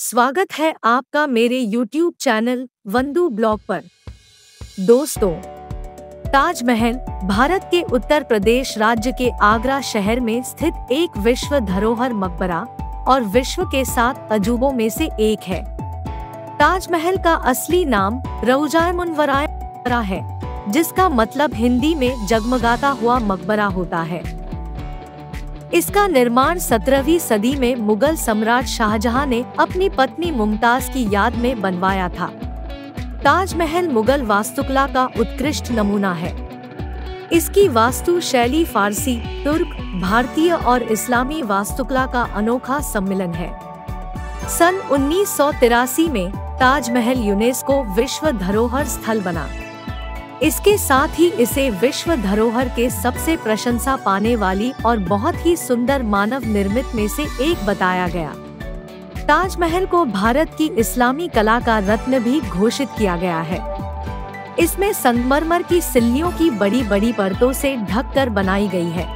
स्वागत है आपका मेरे YouTube चैनल वंदू ब्लॉग पर। दोस्तों, ताजमहल भारत के उत्तर प्रदेश राज्य के आगरा शहर में स्थित एक विश्व धरोहर मकबरा और विश्व के 7 अजूबों में से एक है। ताजमहल का असली नाम रौज़ाए मुनव्वराए मकबरा है, जिसका मतलब हिंदी में जगमगाता हुआ मकबरा होता है। इसका निर्माण 17वीं सदी में मुगल सम्राट शाहजहां ने अपनी पत्नी मुमताज की याद में बनवाया था। ताजमहल मुगल वास्तुकला का उत्कृष्ट नमूना है। इसकी वास्तु शैली फारसी, तुर्क, भारतीय और इस्लामी वास्तुकला का अनोखा सम्मिलन है। सन 1983 में ताजमहल यूनेस्को विश्व धरोहर स्थल बना। इसके साथ ही इसे विश्व धरोहर के सबसे प्रशंसा पाने वाली और बहुत ही सुंदर मानव निर्मित में से एक बताया गया। ताजमहल को भारत की इस्लामी कला का रत्न भी घोषित किया गया है। इसमें संगमरमर की सिल्लियों की बड़ी बड़ी परतों से ढककर बनाई गई है।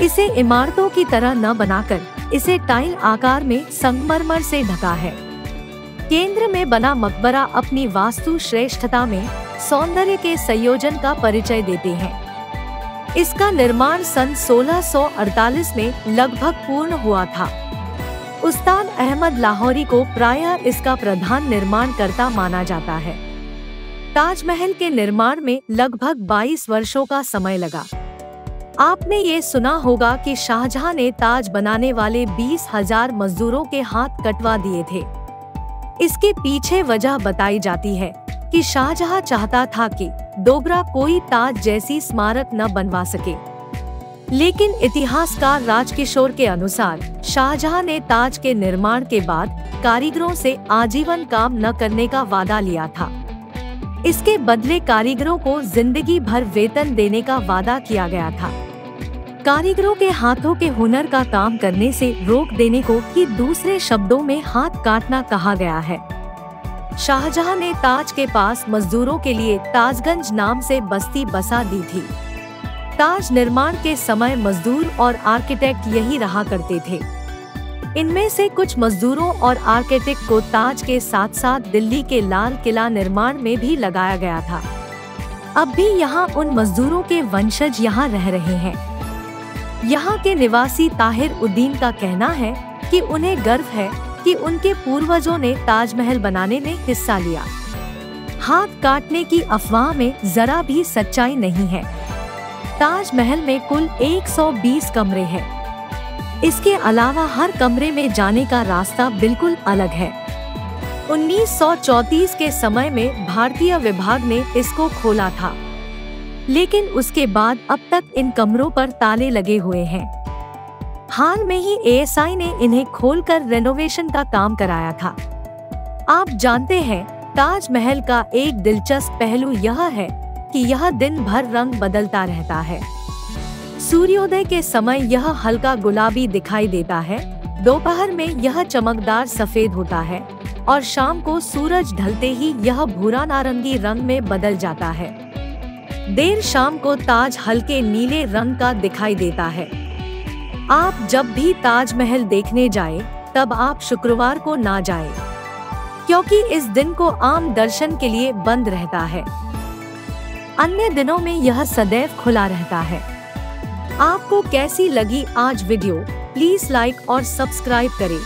इसे इमारतों की तरह न बनाकर इसे टाइल आकार में संगमरमर से ढका है। केंद्र में बना मकबरा अपनी वास्तु श्रेष्ठता में सौंदर्य के संयोजन का परिचय देते हैं। इसका निर्माण सन 1648 में लगभग पूर्ण हुआ था। उस्ताद अहमद लाहौरी को प्रायः इसका प्रधान निर्माणकर्ता माना जाता है। ताजमहल के निर्माण में लगभग 22 वर्षों का समय लगा। आपने ये सुना होगा कि शाहजहां ने ताज बनाने वाले 20,000 मजदूरों के हाथ कटवा दिए थे। इसके पीछे वजह बताई जाती है कि शाहजहां चाहता था कि दोबारा कोई ताज जैसी स्मारक न बनवा सके। लेकिन इतिहासकार राजकिशोर के अनुसार शाहजहां ने ताज के निर्माण के बाद कारीगरों से आजीवन काम न करने का वादा लिया था। इसके बदले कारीगरों को जिंदगी भर वेतन देने का वादा किया गया था। कारीगरों के हाथों के हुनर का काम करने से रोक देने को ही दूसरे शब्दों में हाथ काटना कहा गया है। शाहजहां ने ताज के पास मजदूरों के लिए ताजगंज नाम से बस्ती बसा दी थी। ताज निर्माण के समय मजदूर और आर्किटेक्ट यही रहा करते थे। इनमें से कुछ मजदूरों और आर्किटेक्ट को ताज के साथ साथ दिल्ली के लाल किला निर्माण में भी लगाया गया था। अब भी यहाँ उन मजदूरों के वंशज यहाँ रह रहे हैं। यहाँ के निवासी ताहिर उद्दीन का कहना है कि उन्हें गर्व है कि उनके पूर्वजों ने ताजमहल बनाने में हिस्सा लिया। हाथ काटने की अफवाह में जरा भी सच्चाई नहीं है। ताजमहल में कुल 120 कमरे हैं। इसके अलावा हर कमरे में जाने का रास्ता बिल्कुल अलग है। 1934 के समय में भारतीय विभाग ने इसको खोला था, लेकिन उसके बाद अब तक इन कमरों पर ताले लगे हुए हैं। हाल में ही ASI ने इन्हें खोलकर रेनोवेशन का काम कराया था। आप जानते हैं, ताजमहल का एक दिलचस्प पहलू यह है कि यह दिन भर रंग बदलता रहता है। सूर्योदय के समय यह हल्का गुलाबी दिखाई देता है, दोपहर में यह चमकदार सफेद होता है और शाम को सूरज ढलते ही यह भूरा नारंगी रंग में बदल जाता है। देर शाम को ताज हल्के नीले रंग का दिखाई देता है। आप जब भी ताजमहल देखने जाएं, तब आप शुक्रवार को ना जाएं, क्योंकि इस दिन को आम दर्शन के लिए बंद रहता है। अन्य दिनों में यह सदैव खुला रहता है। आपको कैसी लगी आज वीडियो? प्लीज लाइक और सब्सक्राइब करें।